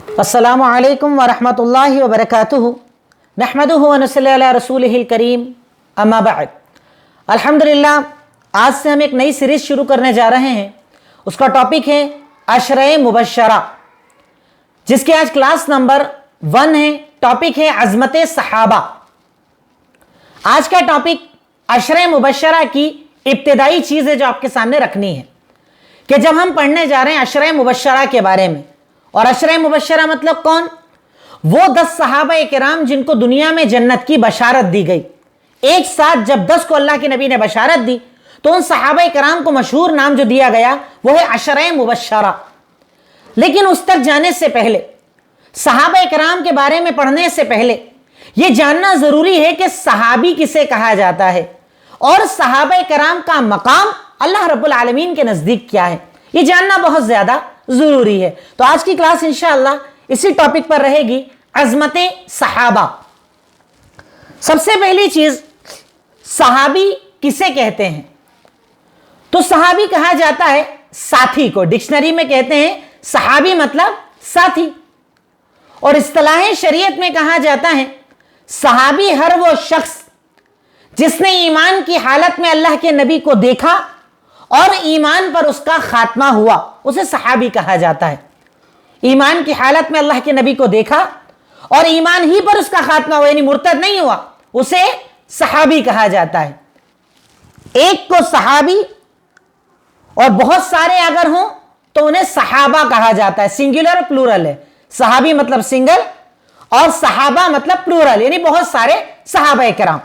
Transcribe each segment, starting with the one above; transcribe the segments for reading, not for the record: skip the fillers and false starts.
अस्सलामु अलैकुम वरहमतुल्लाहि वबरकातुहु नहमदुहु व नसल्ली अला रसूलिहिल करीम अम्मा बाद। अल्हम्दुलिल्लाह, आज से हम एक नई सीरीज़ शुरू करने जा रहे हैं। उसका टॉपिक है अशरे मुबश्शरा, जिसकी आज क्लास नंबर 1 है। टॉपिक है अज़मत सहाबा। आज का टॉपिक अशरे मुबश्शरा की इब्तिदाई चीज़ है जो आपके सामने रखनी है कि जब हम पढ़ने जा रहे हैं अशरे मुबश्शरा के बारे में। और अशरे मुबश्शरा मतलब कौन? वो 10 सहाबा किराम जिनको दुनिया में जन्नत की बशारत दी गई। एक साथ जब 10 को अल्लाह के नबी ने बशारत दी तो उन सहाबा किराम को मशहूर नाम जो दिया गया वो है अशरे मुबश्शरा। लेकिन उस तक जाने से पहले, सहाबा किराम के बारे में पढ़ने से पहले यह जानना जरूरी है कि सहाबी किसे कहा जाता है और सहाबा किराम का मकाम अल्लाह रब्बुल आलमीन के नजदीक क्या है, यह जानना बहुत ज्यादा जरूरी है। तो आज की क्लास इंशाअल्लाह इसी टॉपिक पर रहेगी, अज़मत सहाबा। सबसे पहली चीज, सहाबी किसे कहते हैं? तो सहाबी कहा जाता है साथी को। डिक्शनरी में कहते हैं सहाबी मतलब साथी। और इस्तिलाह शरीयत में कहा जाता है सहाबी हर वो शख्स जिसने ईमान की हालत में अल्लाह के नबी को देखा और ईमान पर उसका खात्मा हुआ, उसे सहाबी कहा जाता है। ईमान की हालत में अल्लाह के नबी को देखा और ईमान ही पर उसका खात्मा हुआ, यानी मुर्तद नहीं हुआ, उसे सहाबी कहा जाता है। एक को सहाबी और बहुत सारे अगर हों तो उन्हें सहाबा कहा जाता है। सिंगुलर प्लूरल है। सहाबी मतलब सिंगल और सहाबा मतलब प्लूरल, यानी बहुत सारे सहाबा किराम।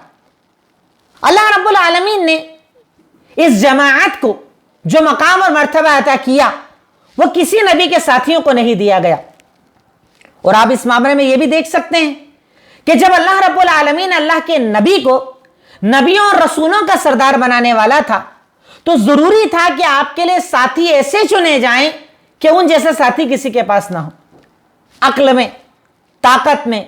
अल्लाह रब्बुल आलमीन ने इस जमाअत को जो मकाम और मर्तबा अता किया वो किसी नबी के साथियों को नहीं दिया गया। और आप इस मामले में यह भी देख सकते हैं कि जब अल्लाह रब्बुल आलमीन अल्लाह के नबी को नबियों और रसूलों का सरदार बनाने वाला था तो जरूरी था कि आपके लिए साथी ऐसे चुने जाएं कि उन जैसे साथी किसी के पास ना हो। अक्ल में, ताकत में,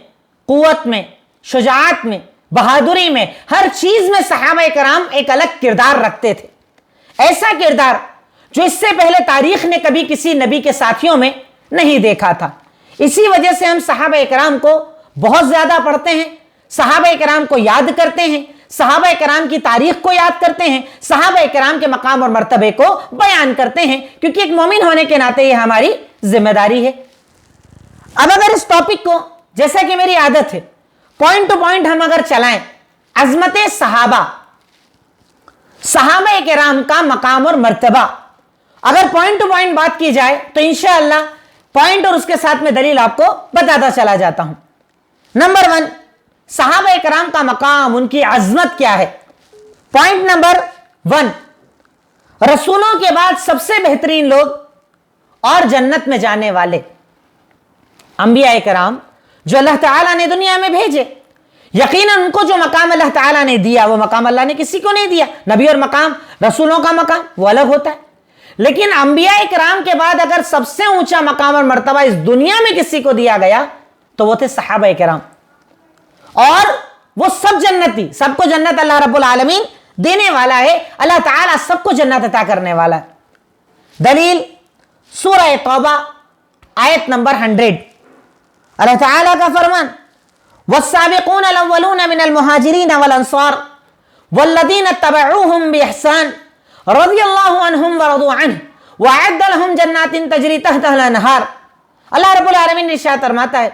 कुव्वत में, शुजाअत में, बहादुरी में, हर चीज में सहाबा किराम एक अलग किरदार रखते थे। ऐसा किरदार जो इससे पहले तारीख ने कभी किसी नबी के साथियों में नहीं देखा था। इसी वजह से हम सहाबा किराम को बहुत ज्यादा पढ़ते हैं, सहाबा किराम को याद करते हैं, सहाबा किराम की तारीख को याद करते हैं, सहाबा किराम के मकाम और मर्तबे को बयान करते हैं, क्योंकि एक मोमिन होने के नाते यह हमारी जिम्मेदारी है। अब अगर इस टॉपिक को, जैसा कि मेरी आदत है, पॉइंट टू पॉइंट हम अगर चलाएं, अज़मत सहाबा, सहाबा किराम का मकाम और मर्तबा, अगर पॉइंट टू पॉइंट बात की जाए तो इंशाअल्लाह पॉइंट और उसके साथ में दलील आपको बताता चला जाता हूं। नंबर 1, सहाबा किराम का मकाम, उनकी अज़मत क्या है। पॉइंट नंबर 1, रसूलों के बाद सबसे बेहतरीन लोग और जन्नत में जाने वाले अंबिया किराम जो अल्लाह ताला ने दुनिया में भेजे। यकीनन उनको जो मकाम अल्लाह ताला ने दिया वो मकाम अल्लाह ने किसी को नहीं दिया। नबी और मकाम, रसूलों का मकाम वो अलग होता है। लेकिन अंबिया किराम के बाद अगर सबसे ऊंचा मकाम और मर्तबा इस दुनिया में किसी को दिया गया तो वो थे सहाबा किराम। और वो सब जन्नती, सबको जन्नत अल्लाह रब्बुल आलमीन देने वाला है। अल्लाह ताला सबको जन्नत अता करने वाला है। दलील सूरह तौबा आयत नंबर 100, अल्लाह ताला का फरमान, वस्साबिकून अल-अव्वलून मिनल मुहाजिरीन वल अंसार वल्लज़ीना तबअूहुम बिइहसान रज़ियल्लाहु अन्हुम व रज़ू अन्हु व अअद्द लहुम जन्नातिन तजरी तहतहल अनहार। अल्लाह रब्बुल आलमीन ने इरशाद फरमाता है,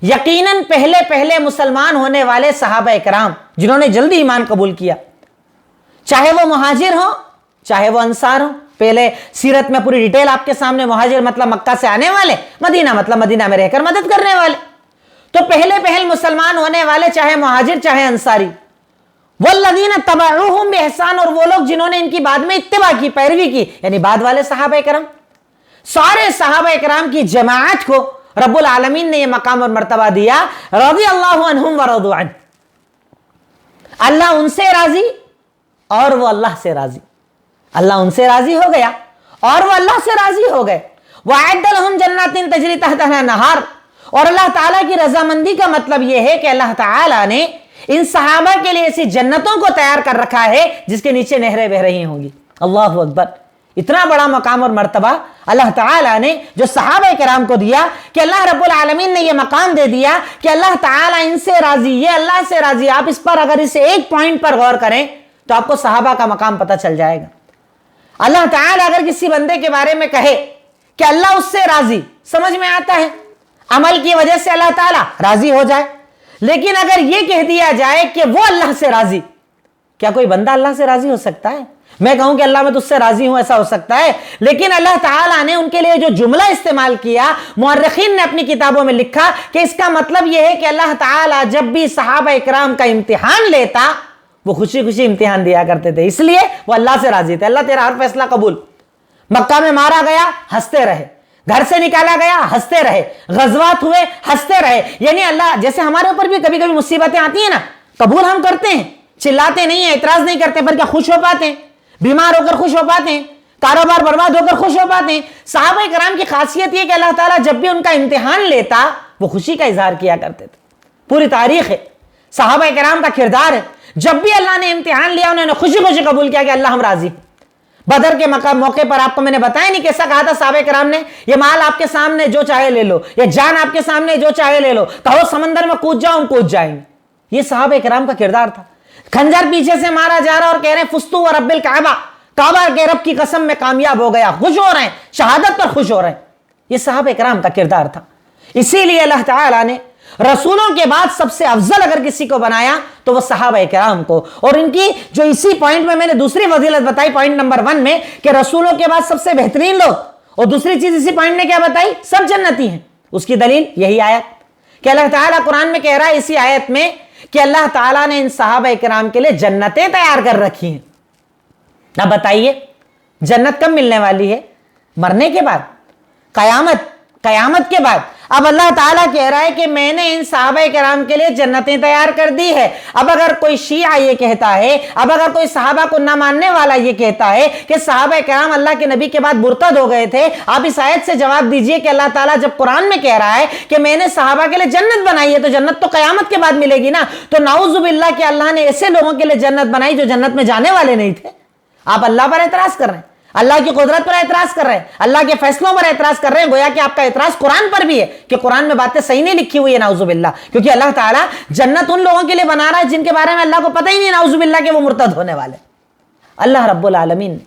यकीनन पहले पहले मुसलमान होने वाले सहाबा किराम जिन्होंने जल्दी ईमान कबूल किया, चाहे वो मुहाजिर हो चाहे वो अंसार हो। पहले सीरत में पूरी डिटेल आपके सामने, मुहाजिर मतलब मक्का से आने वाले, मदीना मतलब मदीना में रहकर मदद करने वाले। तो पहले पहल मुसलमान होने वाले चाहे मुहाजिर चाहे अंसारी, वल्लज़ीना तबअूहुम बिइहसान, और वो लोग जिन्होंने इनकी बाद में इत्तिबा की, पैरवी की, यानी बाद वाले सहाबा किराम। सारे सहाबा किराम की जमाअत को रब्बुल आलमीन ने यह मकाम और मर्तबा दिया, रज़ियल्लाहु अन्हुम व रज़ू अन्हु। अल्लाह उनसे राजी और वो अल्लाह से राजी। अल्लाह उनसे राजी हो गया और वो अल्लाह से राजी हो गए। वअद्द लहुम जन्नातिन तजरी तहतहा नहार, और अल्लाह ताला की रजामंदी का मतलब यह है कि अल्लाह ताला ने इन सहाबा के लिए ऐसी जन्नतों को तैयार कर रखा है जिसके नीचे नहरें बह रही होंगी। अल्लाहु अकबर। इतना बड़ा मकाम और मर्तबा अल्लाह ताला ने जो सहाबा किराम को दिया कि अल्लाह रब्बुल आलमीन ने ये मकाम दे दिया कि अल्लाह ताला इनसे राजी, ये अल्लाह से राजी। आप इस पर अगर इसे एक पॉइंट पर गौर करें तो आपको सहाबा का मकाम पता चल जाएगा। अल्लाह ताला अगर किसी बंदे के बारे में कहे कि अल्लाह उससे राजी, समझ में आता है, अमल की वजह से अल्लाह ताला राजी हो जाए। लेकिन अगर यह कह दिया जाए कि वो अल्लाह से राजी, क्या कोई बंदा अल्लाह से राजी हो सकता है? मैं कहूं कि अल्लाह मैं तुझसे राजी हूं, ऐसा हो सकता है? लेकिन अल्लाह ताला ने उनके लिए जो जुमला इस्तेमाल किया, मुअर्रिखीन ने अपनी किताबों में लिखा कि इसका मतलब यह है कि अल्लाह ताला जब भी सहाबा इकराम का इम्तिहान लेता, वो खुशी खुशी इम्तिहान दिया करते थे, इसलिए वो अल्लाह से राजी थे। अल्लाह तेरा हर फैसला कबूल। मक्का में मारा गया, हंसते रहे। घर से निकाला गया, हंसते रहे। गजवात हुए, हंसते रहे। यानी अल्लाह, जैसे हमारे ऊपर भी कभी कभी मुसीबतें आती हैं ना, कबूल हम करते हैं, चिल्लाते नहीं है, एतराज नहीं करते, पर क्या खुश हो पाते हैं? बीमार होकर खुश हो पाते हैं, कारोबार बर्बाद होकर खुश हो पाते हैं। सहाबा किराम की खासियत यह कि अल्लाह ताला जब भी उनका इम्तिहान लेता, वो खुशी का इजहार किया करते थे। पूरी तारीख है, सहाबा किराम का किरदार है, जब भी अल्लाह ने इम्तिहान लिया उन्होंने खुशी खुशी कबूल किया कि अल्लाह हम राजी। बदर के मौके पर आपको मैंने बताया नहीं कैसा कहा था सहाबा किराम ने, ये माल आपके सामने जो चाहे ले लो, ये जान आपके सामने जो चाहे ले लो, कहो समंदर में कूद जाओ, हम कूद जाएंगे। ये सहाबा किराम का किरदार था। खंजर पीछे से मारा जा रहा और कह रहे हैं फुस्तु व रब्बिल काबा, काबा के रब की कसम में कामयाब हो गया, खुश हो रहे हैं, शहादत पर खुश हो रहे हैं। ये सहाबा किराम का किरदार था। इसीलिए अल्लाह ताला ने रसूलों के बाद सबसे अफजल अगर किसी को बनाया तो वो सहाबा किराम को। और इनकी जो इसी पॉइंट में मैंने दूसरी फजीलत बताई पॉइंट नंबर 1 में कि रसूलों के बाद सबसे बेहतरीन लोग, और दूसरी चीज इसी पॉइंट में क्या बताई? सब जन्नती हैं। उसकी दलील यही आयत कि अल्लाह ताला कुरान में कह रहा है इसी आयत में कि अल्लाह ताला ने इन सहाबा किराम के लिए जन्नतें तैयार कर रखी हैं। अब बताइए जन्नत कब मिलने वाली है? मरने के बाद, कयामत के बाद। अब अल्लाह ताला कह रहा है कि मैंने इन सहाबा किराम के लिए जन्नतें तैयार कर दी है। अब अगर कोई शिया ये कहता है, अब अगर कोई सहाबा को ना मानने वाला ये कहता है कि सहाबा किराम अल्लाह के नबी के बाद मुर्तद हो गए थे, आप इस आयत से जवाब दीजिए कि अल्लाह ताला जब कुरान में कह रहा है कि मैंने सहाबा के लिए जन्नत बनाई है, तो जन्नत तो कयामत के बाद मिलेगी ना। तो नाउजुबिल्लाह कि अल्लाह ने ऐसे लोगों के लिए जन्नत बनाई जो जन्नत में जाने वाले नहीं थे। आप अल्लाह पर एतराज कर रहे हैं, अल्लाह की कुदरत पर एतराज कर रहे हैं, अल्लाह के फैसलों पर एतराज कर रहे हैं। गोया कि आपका एतराज कुरान पर भी है कि कुरान में बातें सही नहीं लिखी हुई है नाउजुबिल्लाह। क्योंकि अल्लाह ताला जन्नत उन लोगों के लिए बना रहा है जिनके बारे में अल्लाह को पता ही नहीं नाउजुबिल्लाह कि वो मुर्तद होने वाले। अल्लाह रब्बुल आलमीन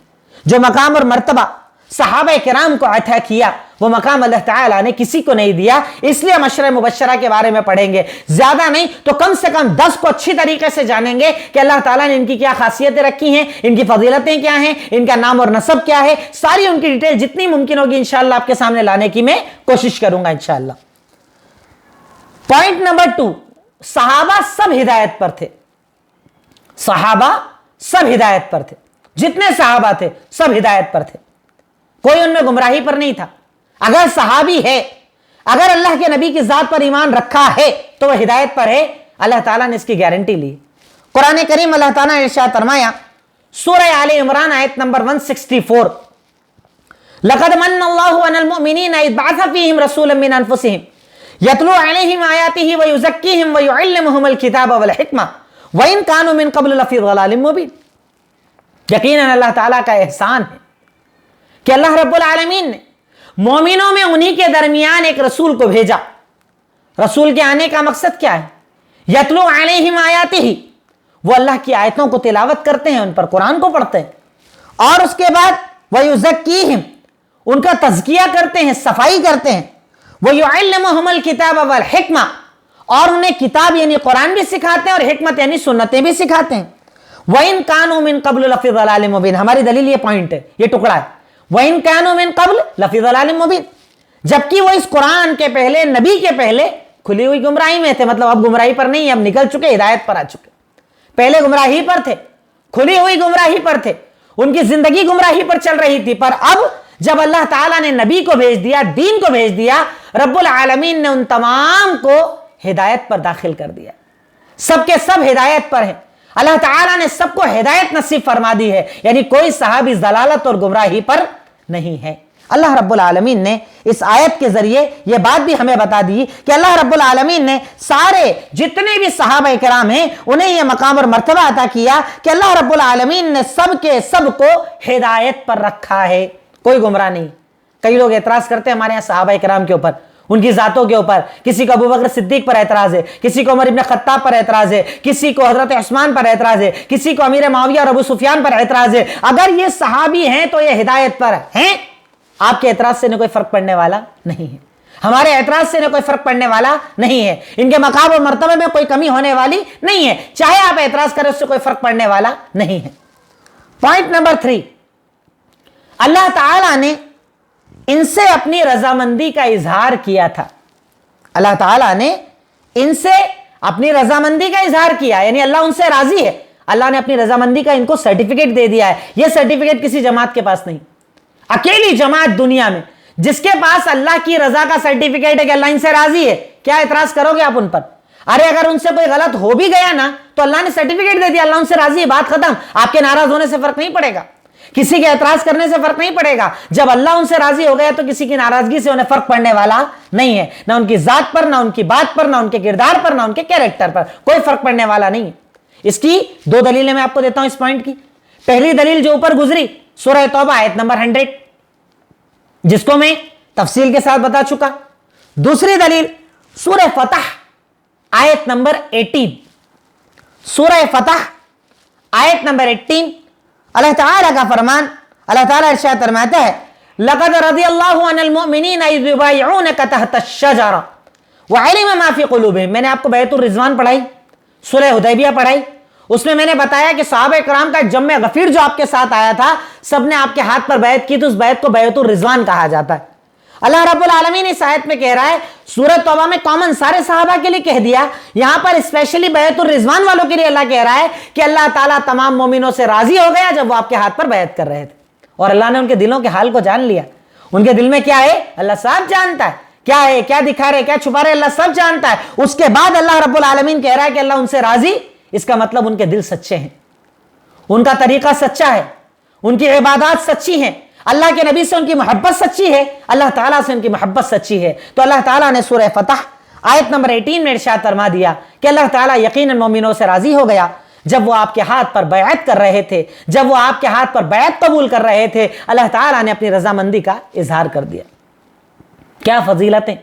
जो मकाम और मर्तबा सहाबा किराम को अता किया, वो मकाम अल्लाह ताला ने किसी को नहीं दिया। इसलिए हम अशरे मुबश्शरा के बारे में पढ़ेंगे, ज्यादा नहीं तो कम से कम 10 को अच्छी तरीके से जानेंगे कि अल्लाह ताला ने इनकी क्या खासियतें रखी हैं, इनकी फजीलतें क्या हैं, इनका नाम और नसब क्या है, सारी उनकी डिटेल जितनी मुमकिन होगी इंशाअल्लाह आपके सामने लाने की मैं कोशिश करूंगा इंशाअल्लाह। पॉइंट नंबर 2, सहाबा सब हिदायत पर थे। सहाबा सब हिदायत पर थे, जितने सहाबा थे सब हिदायत पर थे, कोई उनमें गुमराही पर नहीं था। अगर सहाबी है, अगर अल्लाह के नबी की जात पर ईमान रखा है तो वह हिदायत पर है। अल्लाह ताला ने इसकी गारंटी ली। कुरान करीम अल्लाह ताला ने इरशाद फरमाया सूरह आले इमरान आयत नंबर 164, लक़द मन्नल्लाहु अलल मुमिनीना इज़ बअसा फ़ीहिम रसूलन मिन अनफुसिहिम यतलू अलैहिम आयातिही व युज़क्कीहिम व युअल्लिमुहुमुल किताब वल हिकमा व इन कानू मिन क़ब्ल लफ़ी ज़लालिम मुबीन। यकीनन अल्लाह ताला का एहसान है कि अल्लाह रब्बुल आलमीन ने मोमिनों में उन्हीं के दरमियान एक रसूल को भेजा। रसूल के आने का मकसद क्या है? यतलू अलैहिम आयातिही, वो अल्लाह की आयतों को तिलावत करते हैं, उन पर कुरान को पढ़ते हैं, और उसके बाद वयुज़क्कीहिम, उनका तज़किया करते हैं, सफाई करते हैं, वयुअल्लिमुहुमुल किताब वल हिकमा, और उन्हें किताब यानी कुरान भी सिखाते हैं और हिकमत यानी सुन्नतें भी सिखाते हैं। वइन कानू मिन क़ब्ल लफ़ी ज़लालिम मुबीन, हमारी दलील ये पॉइंट है, ये टुकड़ा है। वइन कानू मिन क़ब्ल लफ़ी ज़लालिम मुबीन, जबकि वो इस कुरान के पहले, नबी के पहले खुली हुई गुमराही में थे। मतलब अब गुमराही पर नहीं, अब निकल चुके, हिदायत पर आ चुके। पहले गुमराही पर थे, खुली हुई गुमराही पर थे, उनकी जिंदगी गुमराही पर चल रही थी। पर अब जब अल्लाह ताला ने नबी को भेज दिया, दीन को भेज दिया, रब्बुल आलमीन ने उन तमाम को हिदायत पर दाखिल कर दिया। सबके सब हिदायत पर है। अल्लाह ताला ने सबको हिदायत नसीब फरमा दी है, यानी कोई सहाबी जलालत और गुमराही पर नहीं है। اللہ رب العالمین نے اس آیت کے ذریعے یہ بات بھی ہمیں بتا دی کہ اللہ رب العالمین نے سارے جتنے بھی صحابہ کرام ہیں انہیں یہ مقام اور مرتبہ عطا کیا کہ اللہ رب العالمین نے سب کے سب کو ہدایت پر رکھا ہے، کوئی گمراہ نہیں۔ کئی لوگ اعتراض کرتے ہیں ہمارے یہاں صحابہ کرام کے اوپر، ان کی ذاتوں کے اوپر، کسی کو ابوبکر صدیق پر اعتراض ہے، کسی کو عمر ابن خطاب پر اعتراض ہے، کسی کو حضرت عثمان پر اعتراض ہے، کسی کو امیر معاویہ اور ابو سفیان پر اعتراض ہے۔ اگر یہ صحابی ہیں تو یہ ہدایت پر ہیں، آپ کے اعتراض سے کوئی فرق پڑنے والا نہیں ہے، ہمارے اعتراض سے کوئی فرق پڑنے والا نہیں ہے، ان کے مقام اور مرتبے میں کوئی کمی ہونے والی نہیں ہے، چاہے آپ اعتراض کریں اس سے کوئی فرق پڑنے والا نہیں ہے۔ پوائنٹ نمبر 3، اللہ تعالیٰ نے ان سے اپنی رضامندی کا اظہار کیا تھا، اللہ تعالیٰ نے ان سے اپنی رضامندی کا اظہار کیا، یعنی اللہ ان سے راضی ہے، اللہ نے اپنی رضامندی کا ان کو سرٹیفکیٹ دے دیا ہے۔ یہ سرٹیفکیٹ کسی جماعت کے پاس نہیں، اکیلی جماعت دنیا میں جس کے پاس اللہ کی رضا کا سرٹیفکیٹ ہے کہ اللہ ان سے راضی ہے۔ کیا اعتراض کرو گے آپ ان پر؟ ارے اگر ان سے کوئی غلط ہو بھی گیا نا تو اللہ نے سرٹیفکیٹ دے دیا، اللہ ان سے راضی ہے، بات ختم۔ آپ کے ناراض ہونے سے فرق نہیں پڑے گا، کسی کے اعتراض کرنے سے فرق نہیں پڑے گا۔ جب اللہ ان سے راضی ہو گیا تو کسی کی ناراضگی سے انہیں فرق پڑنے والا نہیں ہے، نہ ان کی ذات پر، نہ ان کی بات پر، نہ ان کے کردار پر، نہ ان کے کیریکٹر پر، کوئی فرق پڑنے والا نہیں ہے۔ اس کی 2 دلیلیں میں آپ کو دیتا ہوں اس پوائنٹ کی۔ پہلی دلیل جو اوپر گزری سورہ توبہ آیت نمبر 100، جس کو میں تفصیل کے ساتھ بتا چکا۔ دوسری دلیل سورہ فتح آیت نمبر 18، سورہ فتح آیت نمبر 18، اللہ تعالیٰ کا فرمان، اللہ تعالیٰ ارشاد فرماتا ہے لَقَدْ رَضِيَ اللَّهُ عَنِ الْمُؤْمِنِينَ إِذْ يُبَايِعُونَكَ تَحْتَ الشَّجَرَةِ وَعَلِمَ مَا فِي قُلُوبِهِمْ۔ میں نے آپ کو بیعۃ الرضوان پڑھائی، صلح حدیبیہ پڑھائی، اس میں نے بتایا کہ صحابہ کرام کا جمع غفیر جو آپ کے ساتھ آیا تھا، سب نے آپ کے ہاتھ پر بیعت کی، تو اس بیعت کو بیعۃ الرضوان کہا جاتا ہے۔ اللہ رب العالمین اس آیت میں کہہ رہا ہے، سورہ توبہ میں کامن سارے صحابہ کے لیے کہہ دیا، یہاں پر اسپیشلی بیعت الرضوان والوں کے لیے اللہ کہہ رہا ہے کہ اللہ تعالیٰ تمام مومنوں سے راضی ہو گیا جب وہ آپ کے ہاتھ پر بیعت کر رہے تھے، اور اللہ نے ان کے دلوں کے حال کو جان لیا۔ ان کے دل میں کیا ہے اللہ صاحب جانتا ہے، کیا ہے، کیا دکھا رہے، کیا چھپا رہے، اللہ سب جانتا ہے۔ اس کے بعد اللہ رب العالمین کہہ رہا ہے کہ اللہ ان سے راضی، اس کا مطلب ان کے دل سچے ہیں، ان کا طریقہ سچا ہے، ان کی عبادات سچی ہیں، اللہ کے نبی سے ان کی محبت سچی ہے، اللہ تعالیٰ سے ان کی محبت سچی ہے۔ تو اللہ تعالیٰ نے سورہ فتح آیت نمبر 18 میں ارشاد فرما دیا کہ اللہ تعالیٰ یقیناً مومنوں سے راضی ہو گیا جب وہ آپ کے ہاتھ پر بیعت کر رہے تھے، جب وہ آپ کے ہاتھ پر بیعت قبول کر رہے تھے، اللہ تعالیٰ نے اپنی رضامندی کا اظہار کر دیا۔ کیا فضیلتیں،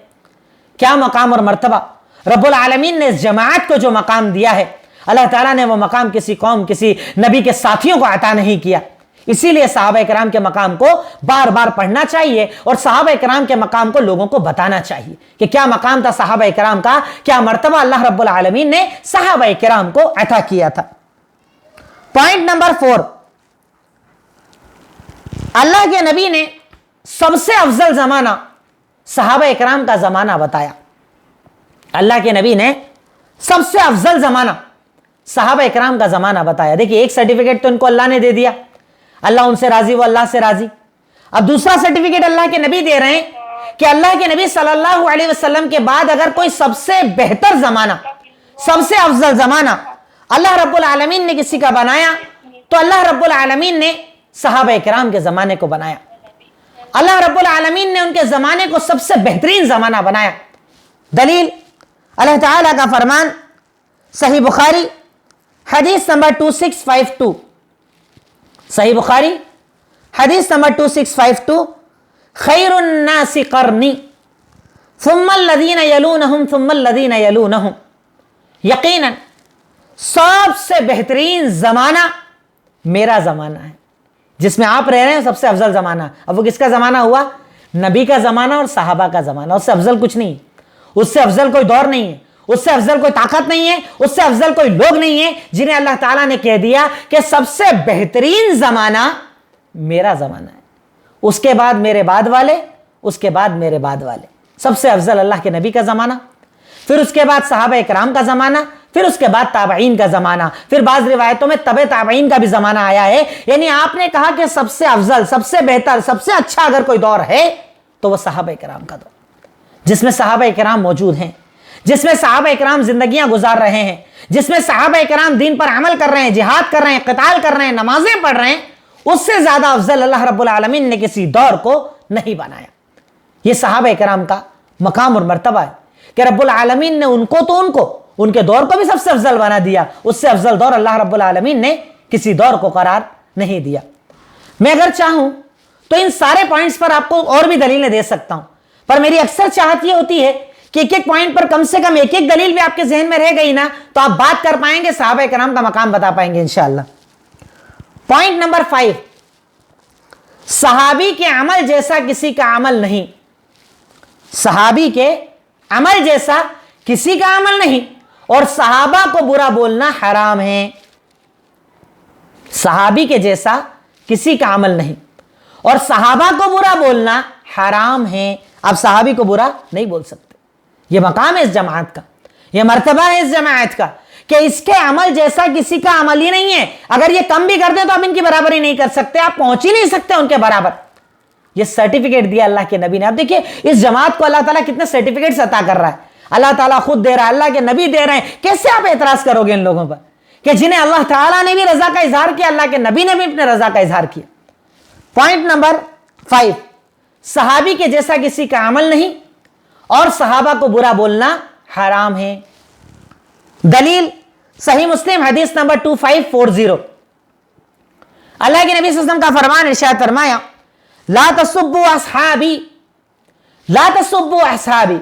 کیا مقام اور مرتبہ، رب العالمین نے اس جماعت کو جو مقام دیا ہے، اللہ تعالیٰ نے وہ مقام کسی قوم، کسی نبی کے ساتھیوں کو عطا نہیں کیا۔ اسی لیے صحابہ کرام کے مقام کو بار بار پڑھنا چاہیے، اور صحابہ کرام کے مقام کو لوگوں کو بتانا چاہیے کہ کیا مقام تھا صحابہ کرام کا، کیا مرتبہ اللہ رب العالمین نے صحابہ کرام کو عطا کیا تھا۔ پوائنٹ نمبر 4، اللہ کے نبی نے سب سے افضل زمانہ صحابہ کرام کا زمانہ بتایا۔ اللہ کے نبی نے سب سے افضل زمانہ صحابہ کرام کا زمانہ بتایا۔ دیکھیے ایک سرٹیفکیٹ تو ان کو اللہ نے دے دیا، اللہ ان سے راضی، وہ اللہ سے راضی۔ اب دوسرا سرٹیفکیٹ اللہ کے نبی دے رہے ہیں کہ اللہ کے نبی صلی اللہ علیہ وسلم کے بعد اگر کوئی سب سے بہتر زمانہ، سب سے افضل زمانہ اللہ رب العالمین نے کسی کا بنایا تو اللہ رب العالمین نے صحابہ کرام کے زمانے کو بنایا۔ اللہ رب العالمین نے ان کے زمانے کو سب سے بہترین زمانہ بنایا۔ دلیل اللہ تعالیٰ کا فرمان، صحیح بخاری حدیث نمبر 2652، صحیح بخاری حدیث نمبر 2652، خیر الناس قرنی ثم الذین یلونہم ثم الذین یلونہم، یقیناً سب سے بہترین زمانہ میرا زمانہ ہے، جس میں آپ رہ رہے ہیں سب سے افضل زمانہ۔ اب وہ کس کا زمانہ ہوا؟ نبی کا زمانہ اور صحابہ کا زمانہ۔ اس سے افضل کچھ نہیں، اس سے افضل کوئی دور نہیں ہے، اس سے افضل کوئی طاقت نہیں ہے، اس سے افضل کوئی لوگ نہیں ہے جنہیں اللہ تعالیٰ نے کہہ دیا کہ سب سے بہترین زمانہ میرا زمانہ ہے، اس کے بعد میرے بعد والے، اس کے بعد میرے بعد والے۔ سب سے افضل اللہ کے نبی کا زمانہ، پھر اس کے بعد صحابہ کرام کا زمانہ، پھر اس کے بعد تابعین کا زمانہ، پھر بعض روایتوں میں تبع تابعین کا بھی زمانہ آیا ہے۔ یعنی آپ نے کہا کہ سب سے افضل، سب سے بہتر، سب سے اچھا اگر کوئی دور ہے تو وہ صحابہ کرام کا دور، جس میں صحابہ کرام موجود ہیں، جس میں صحابہ کرام زندگیاں گزار رہے ہیں، جس میں صحابہ کرام دین پر عمل کر رہے ہیں، جہاد کر رہے ہیں، قتال کر رہے ہیں، نمازیں پڑھ رہے ہیں۔ اس سے زیادہ افضل اللہ رب العالمین نے کسی دور کو نہیں بنایا. یہ صحابہ کرام کا مقام اور مرتبہ ہے کہ رب العالمین نے ان کو ان کے دور کو بھی سب سے افضل بنا دیا. اس سے افضل دور اللہ رب العالمین نے کسی دور کو قرار نہیں دیا. میں اگر چاہوں تو ان سارے پوائنٹس پر آپ کو اور بھی دلیلیں دے سکتا ہوں, پر میری اکثر چاہت یہ ہوتی ہے کہ ایک ایک پوائنٹ پر کم سے کم ایک ایک دلیل بھی آپ کے ذہن میں رہ گئی نا تو آپ بات کر پائیں گے, صحابہ کرام کا مقام بتا پائیں گے انشاءاللہ. پوائنٹ نمبر 5, صحابی کے عمل جیسا کسی کا عمل نہیں. صحابی کے عمل جیسا کسی کا عمل نہیں اور صحابہ کو برا بولنا حرام ہے. صحابی کے جیسا کسی کا عمل نہیں اور صحابہ کو برا بولنا حرام ہے. آپ صحابی کو برا نہیں بول سکتے. یہ مقام ہے اس جماعت کا, یہ مرتبہ ہے اس جماعت کا کہ اس کے عمل جیسا کسی کا عمل ہی نہیں ہے. اگر یہ کم بھی کرتے تو آپ ان کی برابری نہیں کر سکتے, آپ پہنچ ہی نہیں سکتے ان کے برابر. یہ سرٹیفکیٹ دیا اللہ کے نبی نے. اب دیکھیے اس جماعت کو اللہ تعالیٰ کتنے سرٹیفکیٹس عطا کر رہا ہے. اللہ تعالیٰ خود دے رہا ہے, اللہ کے نبی دے رہے ہیں. کیسے آپ اعتراض کرو گے ان لوگوں پر کہ جنہیں اللہ تعالیٰ نے بھی رضا کا اظہار کیا, اللہ کے نبی نے بھی اپنے رضا کا اظہار کیا. پوائنٹ نمبر 5, صحابی کے جیسا کسی کا عمل نہیں اور صحابہ کو برا بولنا حرام ہے. دلیل صحیح مسلم حدیث نمبر 2540. اللہ کے نبی صلی اللہ علیہ وسلم کا فرمان ارشاد فرمایا, لا تسبوا اصحابی لا تسبوا اصحابی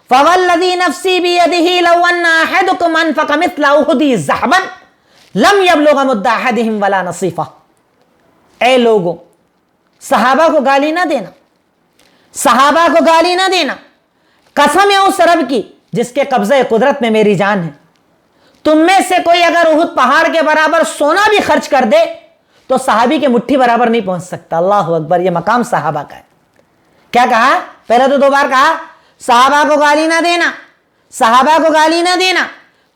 فوالذی نفسی بیدہ لو ان احدکم انفق مثل احد ذہبا لم یبلغ مد احدہم ولا نصیفہ. اے لوگوں, صحابہ کو گالی نہ دینا, صحابہ کو گالی نہ دینا. قسم ہے اس رب کی جس کے قبضہ قدرت میں میری جان ہے, تم میں سے کوئی اگر احد پہاڑ کے برابر سونا بھی خرچ کر دے تو صحابی کے مٹھی برابر نہیں پہنچ سکتا. اللہ اکبر, یہ مقام صحابہ کا ہے. کیا کہا؟ پہلے تو 2 بار کہا صحابہ کو گالی نہ دینا, صحابہ کو گالی نہ دینا.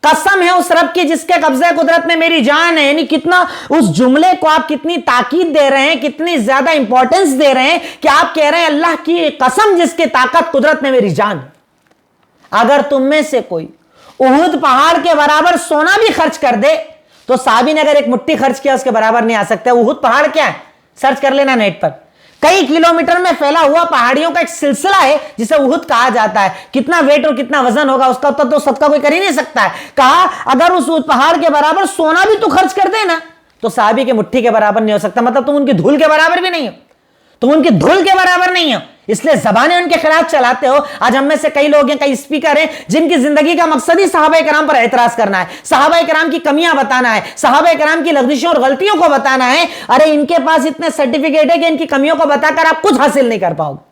قسم ہے اس رب کی جس کے قبضہ قدرت میں میری جان ہے. یعنی کتنا اس جملے کو آپ کتنی تاکید دے رہے ہیں, کتنی زیادہ امپورٹنس دے رہے ہیں کہ آپ کہہ رہے ہیں اللہ کی قسم جس کے طاقت قدرت میں میری جان ہے. اگر تم میں سے کوئی احد پہاڑ کے برابر سونا بھی خرچ کر دے تو صحابی نے اگر ایک مٹھی خرچ کیا اس کے برابر نہیں آ سکتا. احد پہاڑ کیا ہے؟ سرچ کر لینا نیٹ پر. کئی کلومیٹر میں پھیلا ہوا پہاڑیوں کا ایک سلسلہ ہے جسے احد کہا جاتا ہے. کتنا ویٹ اور کتنا وزن ہوگا اس کا تو صدقہ کوئی کر ہی نہیں سکتا ہے. کہا اگر اس احد پہاڑ کے برابر سونا بھی تو خرچ کر دے نا تو صحابی کے مٹھی کے برابر نہیں ہو سکتا. مطلب تم ان کی دھول کے برابر بھی نہیں ہو, تم ان کی دھول کے برابر نہیں ہو, اس لیے زبانیں ان کے خلاف چلاتے ہو. آج ہم میں سے کئی لوگ ہیں, کئی اسپیکر ہیں جن کی زندگی کا مقصد ہی صحابہ کرام پر اعتراض کرنا ہے, صحابہ کرام کی کمیاں بتانا ہے, صحابہ کرام کی لغزشوں اور غلطیوں کو بتانا ہے. ارے ان کے پاس اتنے سرٹیفکیٹ ہے کہ ان کی کمیوں کو بتا کر آپ کچھ حاصل نہیں کر پاؤ گے,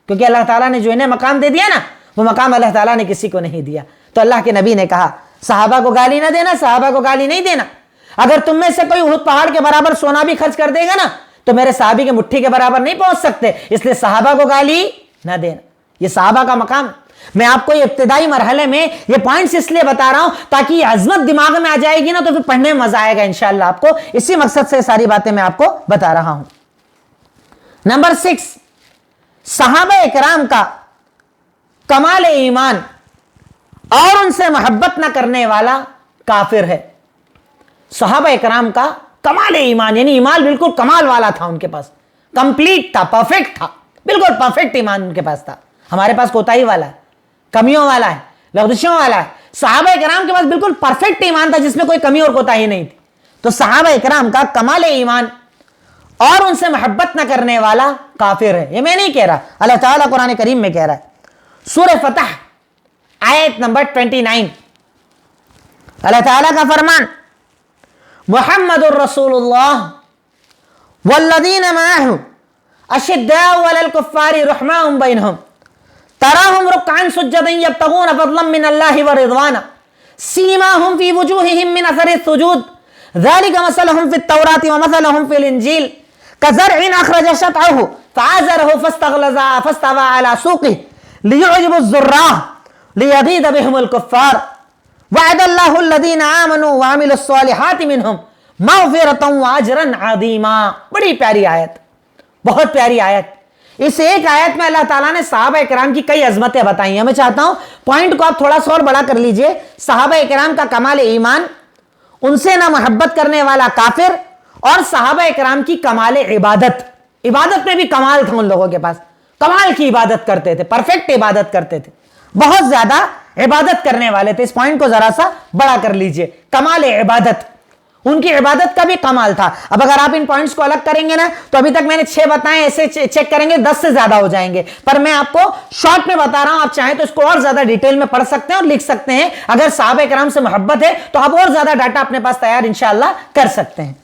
کیونکہ اللہ تعالیٰ نے جو انہیں مقام دے دیا نا وہ مقام اللہ تعالیٰ نے کسی کو نہیں دیا. تو اللہ کے نبی نے کہا صحابہ کو گالی نہ دینا, صحابہ کو گالی نہیں دینا. اگر تم میں سے کوئی احد پہاڑ کے برابر سونا بھی خرچ کر دے گا نا تو میرے صحابی کے مٹھی کے برابر نہیں پہنچ سکتے, اس لیے صحابہ کو گالی نہ دینا. یہ صحابہ کا مقام. میں آپ کو یہ ابتدائی مرحلے میں یہ پوائنٹس اس لیے بتا رہا ہوں تاکہ یہ عظمت دماغ میں آ جائے گی نا تو پھر پڑھنے میں مزہ آئے گا انشاءاللہ آپ کو. اسی مقصد سے ساری باتیں میں آپ کو بتا رہا ہوں. نمبر 6, صحابہ کرام کا کمال ایمان اور ان سے محبت نہ کرنے والا کافر ہے. صحابہ کرام کا کمال ایمان یعنی ایمان بالکل کمال والا تھا, ان کے پاس کمپلیٹ تھا, پرفیکٹ تھا, بالکل پرفیکٹ ایمان ان کے پاس تھا. ہمارے پاس کوتاہی والا ہے, کمیوں والا ہے, لغزشوں والا ہے. صحابہ کرام کے پاس بالکل پرفیکٹ ایمان تھا جس میں کوئی کمی اور کوتاہی نہیں تھی. تو صحابہ کرام کا کمال ایمان اور ان سے محبت نہ کرنے والا کافر ہے. یہ میں نہیں کہہ رہا, اللہ تعالیٰ قرآن کریم میں کہہ رہا ہے. سورہ فتح آیت نمبر 29, اللہ تعالیٰ کا فرمان, محمد الرسول اللہ والذین معہ اشداء علی الکفار رحماء بینہم تراہم رکعا سجدا یبتغون فضلا من اللہ ورضوانا سیماہم فی وجوہہم من اثر السجود ذلک مثلہم فی التوراۃ ومثلہم فی الانجیل کزرع اخرج شطعہ فآزرہ فاستغلظ فاستوى علی سوقہ لیعجب الزراع لیغیظ بہم الکفار وعد اللہ الذین آمنوا وعملوا الصالحات منہم مغفرۃ واجرا عظیما. بڑی پیاری آیت, بہت پیاری آیت. اس ایک آیت میں اللہ تعالیٰ نے صحابہ کرام کی کئی عظمتیں بتائی ہیں. میں چاہتا ہوں پوائنٹ کو آپ تھوڑا سا اور بڑا کر لیجئے. صحابہ کرام کا کمال ایمان, ان سے نہ محبت کرنے والا کافر, اور صحابہ کرام کی کمال عبادت. عبادت میں بھی کمال تھا ان لوگوں کے پاس. कमाल की इबादत करते थे, परफेक्ट इबादत करते थे, बहुत ज्यादा इबादत करने वाले थे। इस पॉइंट को जरा सा बड़ा कर लीजिए, कमाल इबादत, उनकी इबादत का भी कमाल था। अब अगर आप इन पॉइंट्स को अलग करेंगे ना, तो अभी तक मैंने 6 बताए, ऐसे चेक करेंगे 10 से ज्यादा हो जाएंगे, पर मैं आपको शॉर्ट में बता रहा हूं। आप चाहें तो इसको और ज्यादा डिटेल में पढ़ सकते हैं और लिख सकते हैं। अगर सहाबा किराम से मोहब्बत है तो आप और ज्यादा डाटा अपने पास तैयार इंशाअल्लाह कर सकते हैं।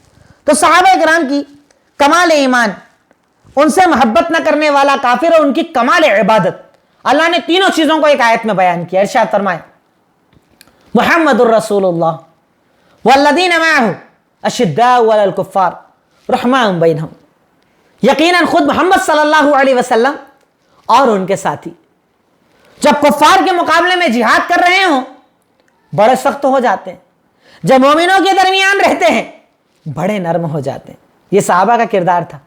तो सहाबा किराम की कमाल ईमान, उनसे मोहब्बत न करने वाला काफिर, और उनकी कमाल इबादत, अल्लाह ने तीनों चीजों को एक आयत में बयान किया। इरशाद फरमाया, मुहम्मदुर रसूलुल्लाह वल्लज़ीना मअहू अशिद्दाउ अलल कुफ़्फ़ार रहमाउन बैनहुम। यकीनन खुद मोहम्मद सल्लल्लाहु अलैहि वसल्लम और उनके साथी जब कुफ़्फ़ार के मुकाबले में जिहाद कर रहे हों, बड़े सख्त हो जाते हैं। जब मोमिनों के दरमियान रहते हैं, बड़े नर्म हो जाते हैं। यह सहाबा का किरदार था।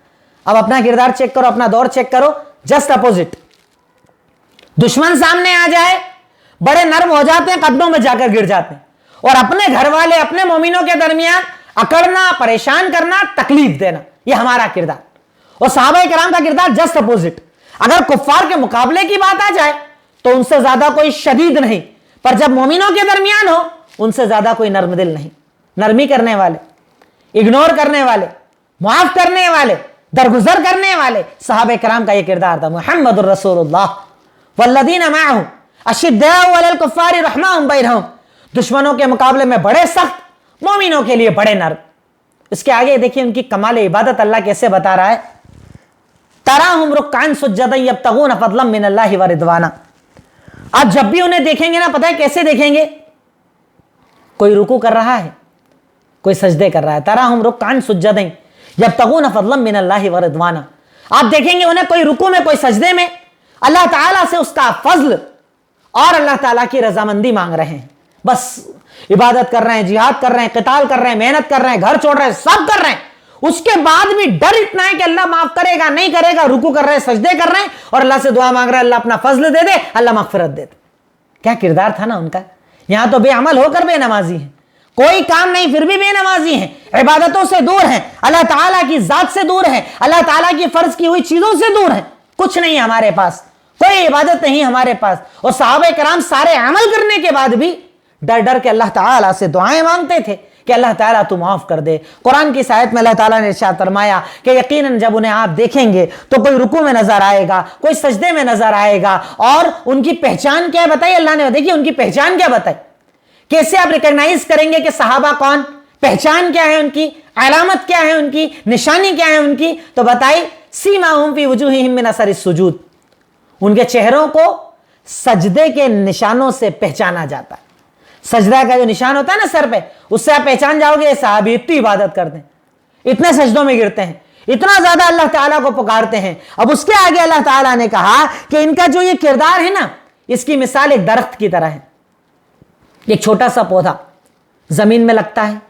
अब अपना किरदार चेक करो, अपना दौर चेक करो, जस्ट अपोजिट। दुश्मन सामने आ जाए, बड़े नर्म हो जाते हैं, कदमों में जाकर गिर जाते हैं, और अपने घर वाले, अपने मोमिनों के दरमियान अकड़ना, परेशान करना, तकलीफ देना, यह हमारा किरदार। और सहाबा किराम का किरदार जस्ट अपोजिट। अगर कुफ्फार के मुकाबले की बात आ जाए तो उनसे ज्यादा कोई शदीद नहीं, पर जब मोमिनों के दरमियान हो, उनसे ज्यादा कोई नर्म दिल नहीं। नरमी करने वाले, इग्नोर करने वाले, माफ करने वाले, दरगुजर करने वाले, सहाबा किराम का यह किरदार था। मुहम्मदुर रसूलुल्लाह वल्लज़ीना मअहू अशिद्दाउ अलल कुफ़्फ़ारि रहमाउन बैनहुम। दुश्मनों के मुकाबले में बड़े सख्त, मोमिनों के लिए बड़े नर्म। इसके आगे देखिए उनकी कमाल इबादत अल्लाह कैसे बता रहा है। तराहुम रुक्कान सुज्जदन यब्तगून फज़लन मिनल्लाहि व रिदवाना। आप जब भी उन्हें देखेंगे ना, पता है कैसे देखेंगे? कोई रुकू कर रहा है, कोई सजदे कर रहा है। तराहुम रुक्कान सुज्जदन यब्तगून फज़लन मिनल्लाहि व रिदवाना। आप देखेंगे उन्हें कोई रुकू में, कोई सजदे में, अल्लाह ताला से उसका फजल और अल्लाह ताला की रजामंदी मांग रहे हैं। बस इबादत कर रहे हैं, जिहाद कर रहे हैं, क़िताल कर रहे हैं, मेहनत कर रहे हैं, घर छोड़ रहे हैं, सब कर रहे हैं। उसके बाद भी डर इतना है कि अल्लाह माफ करेगा नहीं करेगा। रुकू कर रहे हैं, सजदे कर रहे हैं, और अल्लाह से दुआ मांग रहे हैं, अल्लाह अपना फजल दे दे, अल्लाह मगफिरत दे दे। क्या किरदार था ना उनका। यहां तो बेअमल होकर बेनमाजी है, कोई काम नहीं फिर भी बेनमाजी है, इबादतों से दूर है, अल्लाह ताला की जात से दूर है, अल्लाह ताला की फर्ज की हुई चीजों से दूर है। कुछ नहीं हमारे पास, कोई इबादत नहीं हमारे पास। और सहाबा किराम सारे अमल करने के बाद भी डर डर के अल्लाह ताला से दुआएं मांगते थे कि अल्लाह ताला तू माफ कर दे। कुरान की आयत में अल्लाह ताला ने इरशाद फरमाया कि यकीनन जब उन्हें आप देखेंगे तो कोई रुकू में नजर आएगा, कोई सजदे में नजर आएगा। और उनकी पहचान क्या है बताइए अल्लाह ने। देखिए उनकी पहचान क्या बताई, कैसे आप रिकॉग्नाइज करेंगे कि सहाबा कौन, पहचान क्या है उनकी, अलामत क्या है उनकी, निशानी क्या है उनकी। तो बताई, सीमाहुम फी वुजूहिहिम मिन असरिस सुजूद। उनके चेहरों को सजदे के निशानों से पहचाना जाता है। सजदा का जो निशान होता है ना सर पे, उससे आप पहचान जाओगे साहबी इतनी इबादत करते हैं, इतने सजदों में गिरते हैं, इतना ज्यादा अल्लाह ताला को पुकारते हैं। अब उसके आगे अल्लाह ताला ने कहा कि इनका जो ये किरदार है ना, इसकी मिसाल एक दरख्त की तरह है। एक छोटा सा पौधा जमीन में लगता है,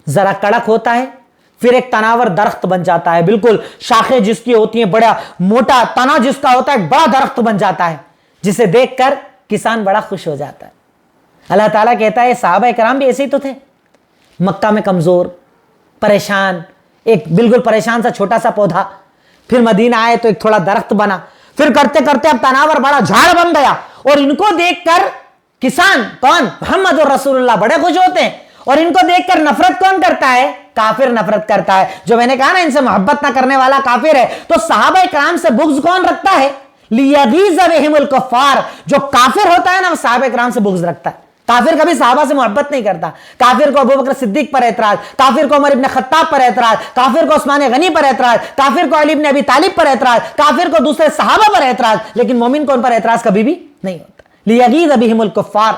जरा कड़क होता है, फिर एक तनावर दरख्त बन जाता है। बिल्कुल शाखें जिसकी होती हैं, बड़ा मोटा तना जिसका होता है, बड़ा दरख्त बन जाता है, जिसे देखकर किसान बड़ा खुश हो जाता है। अल्लाह ताला कहता है सहाबा किराम भी ऐसे ही तो थे, मक्का में कमजोर, परेशान, एक बिल्कुल परेशान सा छोटा सा पौधा, फिर मदीना आए तो एक थोड़ा दरख्त बना, फिर करते करते अब तनावर बड़ा झाड़ बन गया। और इनको देखकर किसान कौन, मोहम्मद और रसूलुल्लाह बड़े खुश होते हैं। और इनको देखकर नफरत कौन करता है, काफिर नफरत करता है। जो मैंने कहा ना इनसे मोहब्बत ना करने वाला काफिर है। तो सहाबा किराम से बुग़्ज़ कौन रखता है, लियगीज़ बिहिमुल कुफ़्फ़ार। जो काफिर होता है ना, वो सहाबा किराम से बुग़्ज़ रखता है। काफिर कभी सहाबा से मोहब्बत नहीं करता। काफिर को अबू बकर सिद्दीक पर एतराज, काफिर को उमर इब्न खत्ताब पर एतराज, काफिर को उस्मान गनी पर एतराज, काफिर को अली इब्न अबी तालिब पर एतराज, काफिर को दूसरे सहाबा पर एतराज, लेकिन मोमिन को उन पर एतराज कभी भी नहीं होता। लियगीज़ बिहिमुल कुफ़्फ़ार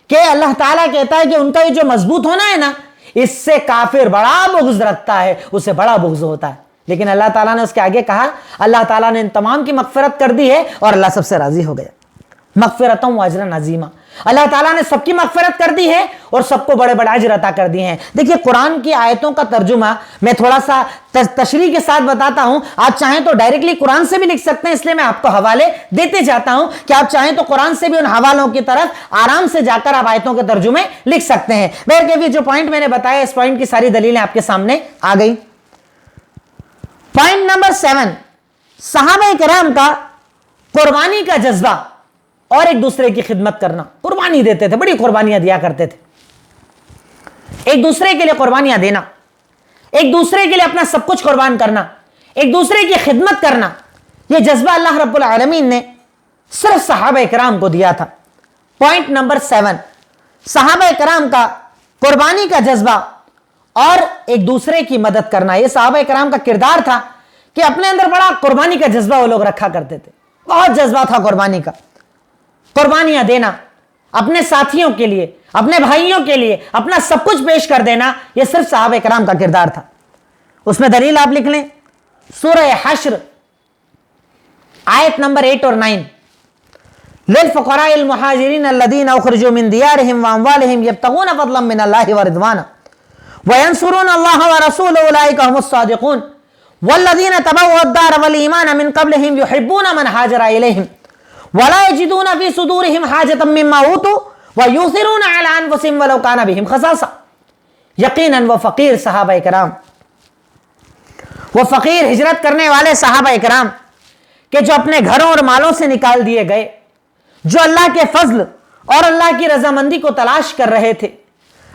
के अल्लाह ताला कहता है कि उनका ये जो मजबूत होना है ना, इससे काफिर बड़ा बुग़्ज़ रखता है, उसे बड़ा बुग़्ज़ होता है। लेकिन अल्लाह ताला ने उसके आगे कहा, अल्लाह ताला ने इन तमाम की मग़फ़िरत कर दी है और अल्लाह सबसे राजी हो गया। मग़फ़िरतुन व अजरन अज़ीमा, अल्लाह ताला ने सबकी मग़फ़िरत कर दी है और सबको बड़े बड़े अजर अता कर दिए हैं। देखिए कुरान की आयतों का तर्जुमा मैं थोड़ा सा तशरीह के साथ बताता हूं। आप चाहें तो डायरेक्टली कुरान से भी लिख सकते हैं, इसलिए मैं आपको हवाले देते जाता हूं कि आप चाहें तो कुरान से भी उन हवालों की तरफ आराम से जाकर आप आयतों के तर्जुमे लिख सकते हैं। बहरकैफ जो पॉइंट मैंने बताया, इस पॉइंट की सारी दलीलें आपके सामने आ गई। पॉइंट नंबर 7, सहाबा करام का कुर्बानी का जज्बा और एक दूसरे की खिदमत करना, कुर्बानी देते थे, बड़ी कुर्बानियां दिया करते थे, एक दूसरे के लिए कुर्बानियां देना, एक दूसरे के लिए अपना सब कुछ कुर्बान करना, एक दूसरे की खिदमत करना, यह जज्बा अल्लाह रब्बुल आलमीन ने सिर्फ सहाबा कराम को दिया था। पॉइंट नंबर 7, सहाबा कराम का कुर्बानी का जज्बा और एक दूसरे की मदद करना। यह सहाबा कराम का किरदार था कि अपने अंदर बड़ा कुर्बानी का जज्बा वो लोग रखा करते थे, बहुत जज्बा था कुर्बानी का, कुर्बानियां देना अपने साथियों के लिए, अपने भाइयों के लिए अपना सब कुछ पेश कर देना, यह सिर्फ सहाबा कराम का किरदार था। उसमें दलील आप लिख लें, सूरह हश्र आयत नंबर 8 और 9, लिलफुक़राइल मुहाजिरीन अल्लज़ीना उख़रिजू मिन दियारिहिम व अम्वालिहिम यब्तगूना फ़ज़लन मिनल्लाहि व रिज़वाना व यंसुरूना अल्लाह व रसूलहु उलाइका हुमुस सादिक़ून वल्लज़ीना तबव्वअद-दार वल ईमान मिन क़ब्लिहिम युहिब्बूना मन हाजरा इलैहिम व ला यजिदूना फ़ी सुदूरिहिम हाजतन मिम्मा ऊतू व युसिरूना अला अनफुसिहिम वलौ काना बिहिम खसासा। यकीनन वो फ़कीर सहाबा कराम, वो फ़कीर हिजरत करने वाले सहाबा कराम कि जो अपने घरों और मालों से निकाल दिए गए, जो अल्लाह के फजल और अल्लाह की रजामंदी को तलाश कर रहे थे,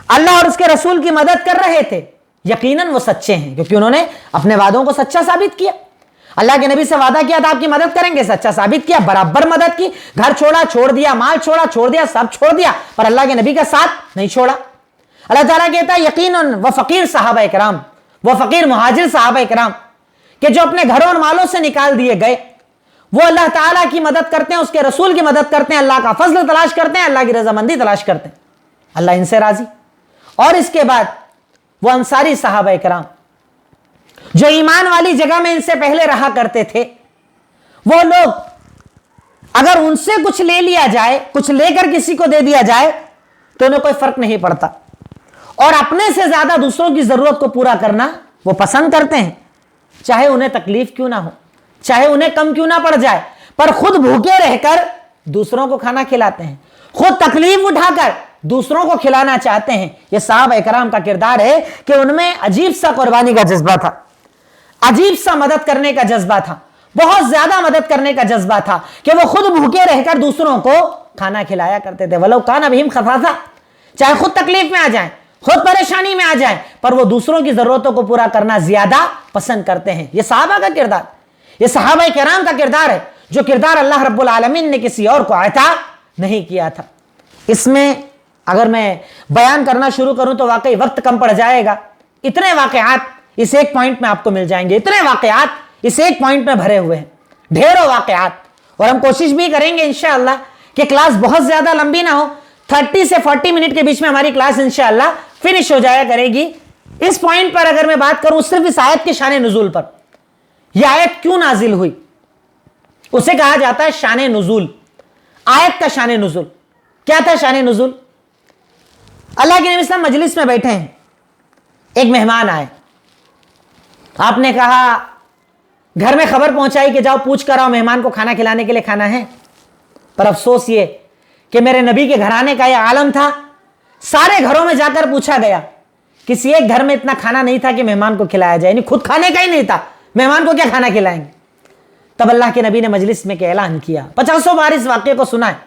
अल्लाह और उसके रसूल की मदद कर रहे थे, यकीनन वो सच्चे हैं क्योंकि उन्होंने अपने वादों को सच्चा साबित किया। अल्लाह के नबी से वादा किया था आपकी मदद करेंगे, सच्चा साबित किया, बराबर मदद की, घर छोड़ा छोड़ दिया, माल छोड़ा छोड़ दिया, सब छोड़ दिया, पर अल्लाह के नबी का साथ नहीं छोड़ा। अल्लाह ताला कहता है यकीनन वो फकीर सहाबा कराम, वो फकीर मुहाजिर सहाबा कराम कि जो अपने घरों और मालों से निकाल दिए गए, वो अल्लाह ताला की मदद करते हैं, उसके रसूल की मदद करते हैं, अल्लाह का फजल तलाश करते हैं, अल्लाह की रजामंदी तलाश करते हैं, अल्लाह इनसे राजी। और इसके बाद वो अंसारी सहाबा कराम जो ईमान वाली जगह में इनसे पहले रहा करते थे, वो लोग अगर उनसे कुछ ले लिया जाए, कुछ लेकर किसी को दे दिया जाए तो उन्हें कोई फर्क नहीं पड़ता, और अपने से ज्यादा दूसरों की जरूरत को पूरा करना वो पसंद करते हैं, चाहे उन्हें तकलीफ क्यों ना हो, चाहे उन्हें कम क्यों ना पड़ जाए, पर खुद भूखे रहकर दूसरों को खाना खिलाते हैं, खुद तकलीफ उठाकर दूसरों को खिलाना चाहते हैं। यह सहाबा कराम का किरदार है कि उनमें अजीब सा कुर्बानी का जज्बा था, अजीब सा मदद करने का जज्बा था, बहुत ज्यादा मदद करने का जज्बा था कि वो खुद भूखे रहकर दूसरों को खाना खिलाया करते थे। वलो काना बिहिम खसासा, चाहे खुद तकलीफ में आ जाए, खुद परेशानी में आ जाए, पर वो दूसरों की जरूरतों को पूरा करना ज्यादा पसंद करते हैं। यह सहाबा का किरदार, यह सहाबा कराम का किरदार है, जो किरदार अल्लाह रब्बुल आलमीन ने किसी और को अता नहीं किया था। इसमें अगर मैं बयान करना शुरू करूं तो वाकई वक्त कम पड़ जाएगा। इतने वाकयात इस एक पॉइंट में आपको मिल जाएंगे, इतने वाकयात इस एक पॉइंट में भरे हुए हैं, ढेरों वाकयात। और हम कोशिश भी करेंगे इंशाअल्लाह कि क्लास बहुत ज्यादा लंबी ना हो, 30 से 40 मिनट के बीच में हमारी क्लास इंशाअल्लाह फिनिश हो जाया करेगी। इस पॉइंट पर अगर मैं बात करूं सिर्फ इस आयत के शान नुज़ूल पर, यह आयत क्यों नाजिल हुई, उसे कहा जाता है शान नुज़ूल। आयत का शान नुज़ूल क्या था? शान नुज़ूल, अल्लाह के नबी सल्लल्लाहु अलैहि वसल्लम मजलिस में बैठे हैं, एक मेहमान आए, आपने कहा, घर में खबर पहुंचाई कि जाओ पूछ कर आओ मेहमान को खाना खिलाने के लिए खाना है। पर अफसोस ये कि मेरे नबी के घराने का यह आलम था, सारे घरों में जाकर पूछा गया, किसी एक घर में इतना खाना नहीं था कि मेहमान को खिलाया जाए, यानी खुद खाने का ही नहीं था, मेहमान को क्या खाना खिलाएंगे। तब अल्लाह के नबी ने मजलिस में ऐलान किया, 50 बार इस वाक्य को सुना है,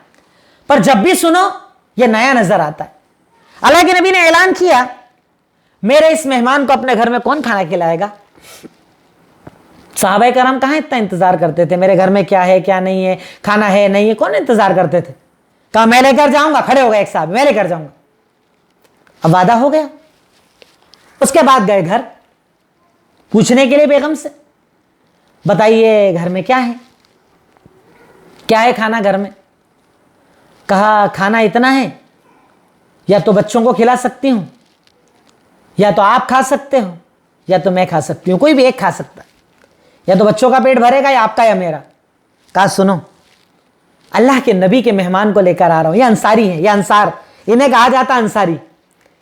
पर जब भी सुनो यह नया नजर आता है। अल्लाह के नबी ने ऐलान किया, मेरे इस मेहमान को अपने घर में कौन खाना खिलाएगा। सहाबा कराम कहां इतना इंतजार करते थे, मेरे घर में क्या है क्या नहीं है, खाना है नहीं है, कौन इंतजार करते थे। कहा मैं लेकर जाऊंगा, खड़े हो गए एक साहब, मैं लेकर जाऊंगा। अब वादा हो गया। उसके बाद गए घर पूछने के लिए बेगम से, बताइए घर में क्या है, क्या है खाना घर में। कहा खाना इतना है, या तो बच्चों को खिला सकती हूं, या तो आप खा सकते हो, या तो मैं खा सकती हूं, कोई भी एक खा सकता है, या तो बच्चों का पेट भरेगा या आपका या मेरा। कहा सुनो, अल्लाह के नबी के मेहमान को लेकर आ रहा हूं, ये अंसारी है, ये अंसार, इन्हें कहा जाता अंसारी,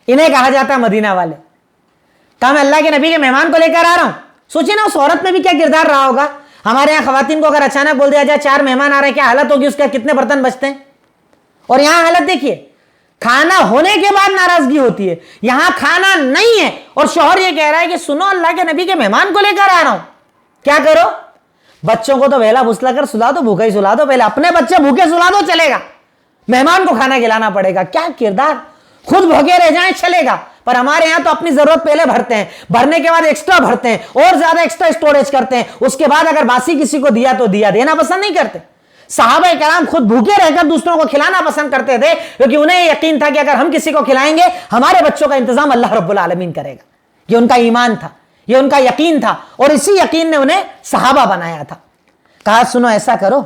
इन्हें कहा जाता मदीना वाले। कहा मैं अल्लाह के नबी के मेहमान को लेकर आ रहा हूं। सोचिए ना उस औरत में भी क्या किरदार रहा होगा। हमारे यहाँ खवातीन को अगर अचानक बोल दिया जाए 4 मेहमान आ रहे हैं, क्या हालत होगी उसका, कितने बर्तन बचते हैं। और यहां हालत देखिए, खाना होने के बाद नाराजगी होती है, यहां खाना नहीं है और शौहर ये कह रहा है कि सुनो अल्लाह के नबी के मेहमान को लेकर आ रहा हूं, क्या करो। बच्चों को तो वेला भुसला कर सुला दो, भूखा ही सुला दो, पहले अपने बच्चे भूखे सुला दो चलेगा, मेहमान को खाना खिलाना पड़ेगा। क्या किरदार, खुद भूखे रह जाएं चलेगा, पर हमारे यहां तो अपनी जरूरत पहले भरते हैं, भरने के बाद एक्स्ट्रा भरते हैं और ज्यादा एक्स्ट्रा स्टोरेज करते हैं, उसके बाद अगर बासी किसी को दिया तो दिया, देना पसंद नहीं करते। सहाबा कराम खुद भूखे रहकर दूसरों को खिलाना पसंद करते थे, क्योंकि उन्हें यकीन था कि अगर हम किसी को खिलाएंगे हमारे बच्चों का इंतजाम अल्लाह रब्बुल आलमीन करेगा। ये उनका ईमान था, ये उनका यकीन था, और इसी यकीन ने उन्हें सहाबा बनाया था। कहा सुनो ऐसा करो,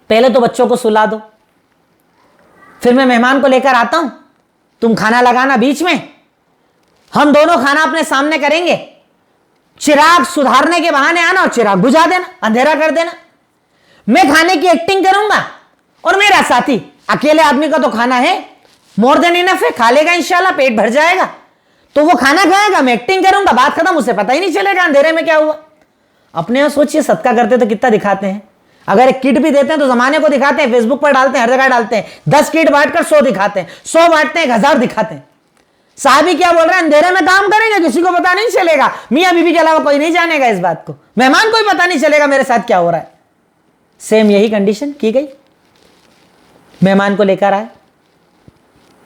पहले तो बच्चों को सुला दो, फिर मैं मेहमान को लेकर आता हूं, तुम खाना लगाना बीच में, हम दोनों खाना अपने सामने करेंगे, चिराग सुधारने के बहाने आना और चिराग बुझा देना, अंधेरा कर देना। मैं खाने की एक्टिंग करूंगा और मेरा साथी, अकेले आदमी का तो खाना है मोर देन इनफ है, खा लेगा इंशाल्लाह, पेट भर जाएगा, तो वो खाना खाएगा, मैं एक्टिंग करूंगा, बात खत्म, उसे पता ही नहीं चलेगा अंधेरे में क्या हुआ। अपने यहां सोचिए, सदका करते तो कितना दिखाते हैं, अगर एक किट भी देते हैं तो जमाने को दिखाते हैं, फेसबुक पर डालते हैं, हर जगह डालते हैं, 10 किट बांटकर 100 दिखाते हैं, 100 बांटते हैं 1000 दिखाते हैं। साहबी क्या बोल रहे हैं, अंधेरे में काम करेंगे, किसी को पता नहीं चलेगा, मियां बीबी के अलावा कोई नहीं जानेगा इस बात को, मेहमान को ही पता नहीं चलेगा मेरे साथ क्या हो रहा है। सेम यही कंडीशन की गई, मेहमान को लेकर आए,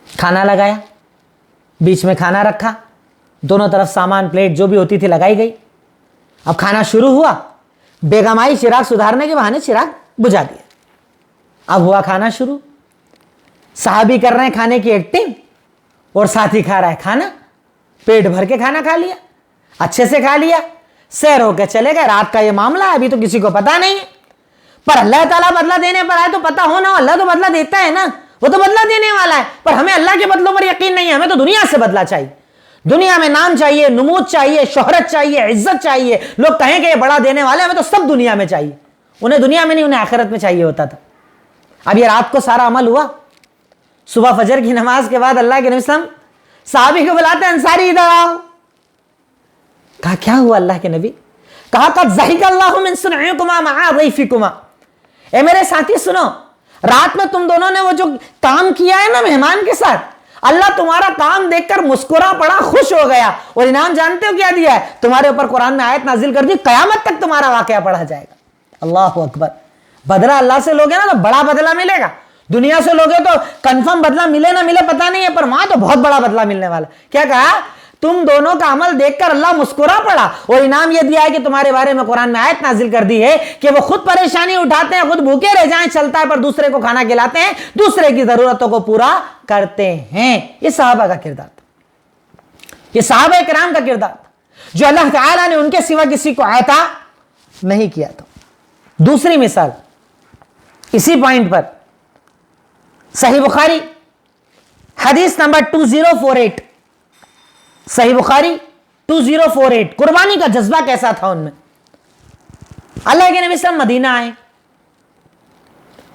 खाना लगाया, बीच में खाना रखा, दोनों तरफ सामान प्लेट जो भी होती थी लगाई गई। अब खाना शुरू हुआ, बेगम आई, चिराग सुधारने के बहाने चिराग बुझा दिया। अब हुआ खाना शुरू, साहबी कर रहे हैं खाने की एक्टिंग और साथी खा रहा है खाना, पेट भर के खाना खा लिया, अच्छे से खा लिया, सैर होकर चले गए। रात का ये मामला है, अभी तो किसी को पता नहीं है, पर अल्लाह ताला बदला देने पर आए तो पता हो ना, अल्लाह तो बदला देता है ना, वो तो बदला देने वाला है, पर हमें अल्लाह के बदलों पर यकीन नहीं है, हमें तो दुनिया से बदला चाहिए। दुनिया में नाम चाहिए, नमूद चाहिए, शोहरत चाहिए, इज्जत चाहिए, लोग कहें कि ये बड़ा देने वाले, हमें तो सब दुनिया में चाहिए। उन्हें दुनिया में नहीं, उन्हें आखिरत में चाहिए होता था। अब ये रात को सारा अमल हुआ, सुबह फजर की नमाज के बाद अल्लाह के नबी सल्लल्लाहु अलैहि वसल्लम साहबी को बुलाते, अंसारी इधर आओ। कहा क्या हुआ अल्लाह के नबी? कहा कद ज़हिकल्लाहु मिन सुनइकुमा मआ ज़ैफिकुमा, ए मेरे साथी सुनो, रात में तुम दोनों ने वो जो काम किया है ना मेहमान के साथ, अल्लाह तुम्हारा काम देखकर मुस्कुरा पड़ा, खुश हो गया, और इनाम जानते हो क्या दिया है? तुम्हारे ऊपर कुरान में आयत नाजिल कर दी, कयामत तक तुम्हारा वाकया पढ़ा जाएगा। अल्लाह अकबर। बदला अल्लाह से लोगे ना तो बड़ा बदला मिलेगा, दुनिया से लोगे तो कंफर्म बदला मिले ना मिले पता नहीं है, पर वहां तो बहुत बड़ा बदला मिलने वाला। क्या कहा? तुम दोनों का अमल देखकर अल्लाह मुस्कुरा पड़ा और इनाम यह दिया है कि तुम्हारे बारे में कुरान में आयत नाजिल कर दी है कि वो खुद परेशानी उठाते हैं, खुद भूखे रह जाएं, चलता है, पर दूसरे को खाना खिलाते हैं, दूसरे की जरूरतों को पूरा करते हैं। ये सहाबा का किरदार था, ये सहाबा किराम का किरदार था, जो अल्लाह ताला ने उनके सिवा किसी को अता नहीं किया था। दूसरी मिसाल इसी पॉइंट पर, सही बुखारी हदीस नंबर 2048, सही बुखारी 2048। कुर्बानी का जज्बा कैसा था उनमें। अल्लाह के नबी सल्लल्लाहु मदीना आए,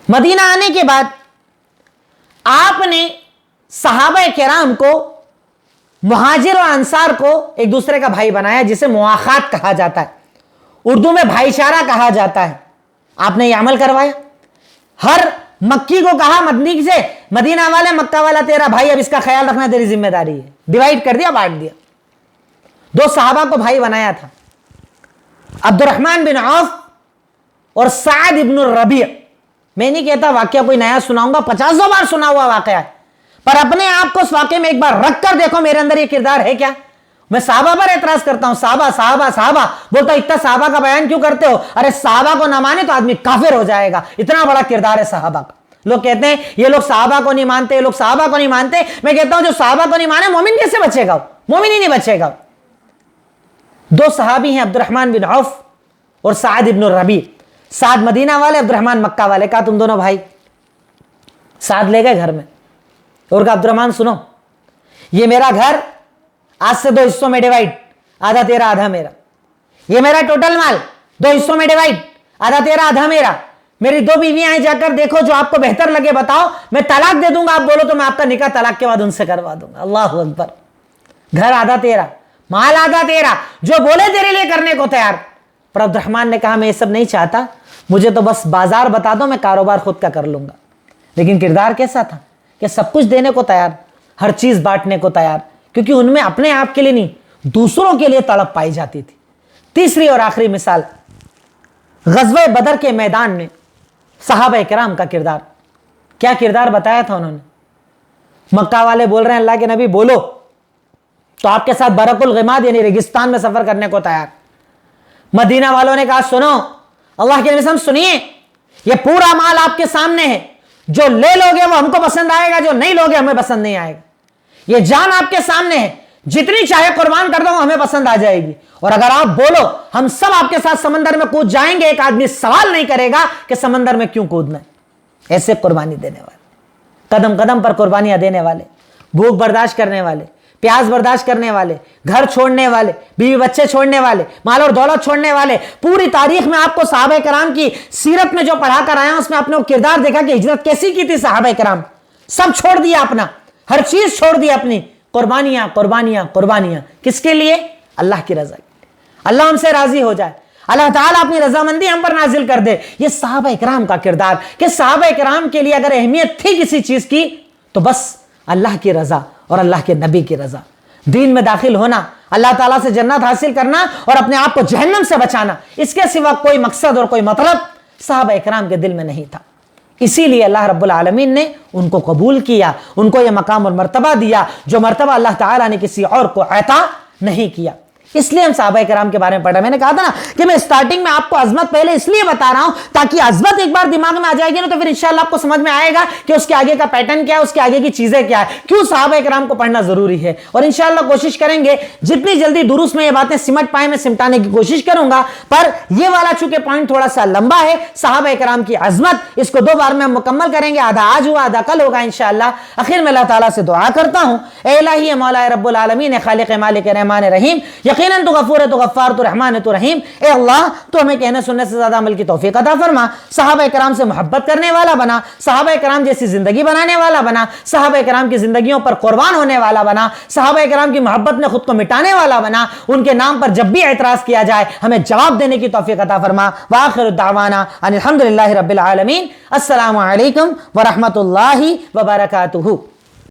मदीना आने के बाद आपने सहाबा किराम को, मुहाजिर और अंसार को एक दूसरे का भाई बनाया, जिसे मुआखात कहा जाता है, उर्दू में भाईचारा कहा जाता है। आपने यह अमल करवाया। हर मक्की को कहा मदनी से, मदीना वाले मक्का वाला तेरा भाई, अब इसका ख्याल रखना तेरी जिम्मेदारी है। डिवाइड कर दिया, बांट दिया। दो सहाबा को भाई बनाया था, अब्दुर्रहमान बिन औफ और साद इब्न रबी। मैं नहीं कहता वाकया कोई नया सुनाऊंगा, 50 बार सुना हुआ वाकया है, पर अपने आप को उस वाकये में एक बार रख कर देखो, मेरे अंदर ये किरदार है क्या। मैं साहबा पर एतराज करता हूं, साहबा साहबा साहबा बोलता, इतना साहबा का बयान क्यों करते हो? अरे साहबा को ना माने तो आदमी काफिर हो जाएगा, इतना बड़ा किरदार है साहबा का। लोग कहते हैं ये लोग साहबा को नहीं मानते, लोग साहबा को नहीं मानते। मैं कहता हूं जो साहबा को नहीं माने, मोमिन कैसे बचेगा? मोमिन ही नहीं बचेगा। दो सहाबी हैं, अब्दुर्रहमान बिन औफ और साद इब्न रबी। साद मदीना वाले, अब्दुर्रहमान मक्का वाले। कहा तुम दोनों भाई। साद ले गए घर में और कहा अब्दुर्रहमान सुनो, ये मेरा घर आज से 2 हिस्सों में डिवाइड, आधा तेरा आधा मेरा। ये मेरा टोटल माल 2 हिस्सों में डिवाइड, आधा तेरा आधा मेरा। मेरी 2 बीवियां हैं, जाकर देखो जो आपको बेहतर लगे बताओ, मैं तलाक दे दूंगा, आप बोलो तो मैं आपका निकाह तलाक के बाद उनसे करवा दूंगा। अल्लाह अकबर। घर आधा तेरा, माल आधा तेरा, जो बोले तेरे लिए करने को तैयार। पर अब्दुर्रहमान ने कहा मैं ये सब नहीं चाहता, मुझे तो बस बाजार बता दो, मैं कारोबार खुद का कर लूंगा। लेकिन किरदार कैसा था कि सब कुछ देने को तैयार, हर चीज बांटने को तैयार, क्योंकि उनमें अपने आप के लिए नहीं, दूसरों के लिए तड़प पाई जाती थी। तीसरी और आखिरी मिसाल غزوہ بدر کے میدان میں صحابہ کرام کا کردار، کیا کردار بتایا تھا انہوں نے؟ مکہ والے بول رہے ہیں اللہ کے نبی بولو، تو آپ کے ساتھ برق الغماد یعنی ریگستان میں سفر کرنے کو تیار۔ مدینہ والوں نے کہا سنو اللہ کے نبی سنیے، یہ پورا مال آپ کے سامنے ہے، جو لے لوگے وہ ہم کو پسند آئے گا، جو نہیں لوگے ہمیں پسند نہیں آئے گا۔ یہ جان آپ کے سامنے ہے، جتنی چاہے قربان کر دو ہمیں پسند آ جائے گی، اور اگر آپ بولو ہم سب آپ کے ساتھ سمندر میں کود جائیں گے، ایک آدمی سوال نہیں کرے گا کہ سمندر میں کیوں کودنا ہے۔ ایسے قربانی دینے والے، قدم قدم پر قربانیاں دینے والے، بھوک برداشت کرنے والے، پیاس برداشت کرنے والے، گھر چھوڑنے والے، بیوی بچے چھوڑنے والے، مال اور دولت چھوڑنے والے۔ پوری تاریخ میں آپ کو صحابہ کرام کی سیرت میں جو پڑھا کر آیا اس میں آپ نے وہ کردار دیکھا کہ ہجرت کیسی کی تھی صحابہ کرام، سب چھوڑ دیا اپنا، ہر چیز چھوڑ دی اپنی، قربانیاں قربانیاں قربانیاں، کس کے لیے؟ اللہ کی رضا کے لیے، اللہ ہم سے راضی ہو جائے، اللہ تعالیٰ اپنی رضامندی ہم پر نازل کر دے۔ یہ صحابہ کرام کا کردار کہ صحابہ کرام کے لیے اگر اہمیت تھی کسی چیز کی تو بس اللہ کی رضا اور اللہ کے نبی کی رضا، دین میں داخل ہونا، اللہ تعالیٰ سے جنت حاصل کرنا اور اپنے آپ کو جہنم سے بچانا، اس کے سوا کوئی مقصد اور کوئی مطلب صحابہ کرام کے دل میں نہیں تھا۔ اسی لیے اللہ رب العالمین نے ان کو قبول کیا، ان کو یہ مقام اور مرتبہ دیا جو مرتبہ اللہ تعالیٰ نے کسی اور کو عطا نہیں کیا۔ اس لیے ہم صحابہ کرام کے بارے میں پڑھ رہے ہیں۔ میں نے کہا تھا نا کہ میں سٹارٹنگ میں آپ کو عظمت پہلے اس لیے بتا رہا ہوں تاکہ عظمت ایک بار دماغ میں آ جائے گی نا تو پھر انشاءاللہ آپ کو سمجھ میں آئے گا کہ اس کے آگے کا پیٹرن کیا ہے، اس کے آگے کی چیزیں کیا ہے، کیوں صحابہ کرام کو پڑھنا ضروری ہے۔ اور انشاءاللہ کوشش کریں گے جتنی جلدی دروس میں یہ باتیں سمٹ پائیں میں سمٹانے کی کوشش کروں گا، پر یہ والا چونکہ پوائنٹ تھوڑا سا لمبا ہے، صحابہ کرام کی عظمت، اس کو 2 بار میں ہم مکمل کریں گے، آدھا آج ہوا آدھا کل ہوگا انشاءاللہ۔ آخر میں اللہ تعالیٰ سے دعا کرتا ہوں، اے الہی مولا رب العالمین، خالق مالک رحمان رحیم، یقیناً تو غفور تو غفار تو رحمان تو رحیم، اے اللہ تو ہمیں کہنے سننے سے زیادہ عمل کی توفیق عطا فرما، صحابہ کرام سے محبت کرنے والا بنا، صحابہ کرام جیسی زندگی بنانے والا بنا، صحابہ کرام کی زندگیوں پر قربان ہونے والا بنا، صحابہ کرام کی محبت میں خود کو مٹانے والا بنا، ان کے نام پر جب بھی اعتراض کیا جائے ہمیں جواب دینے کی توفیق عطا فرما۔ وآخر دعوانا ان الحمدللہ رب العالمین۔ السلام علیکم ورحمۃ اللہ وبرکاتہ۔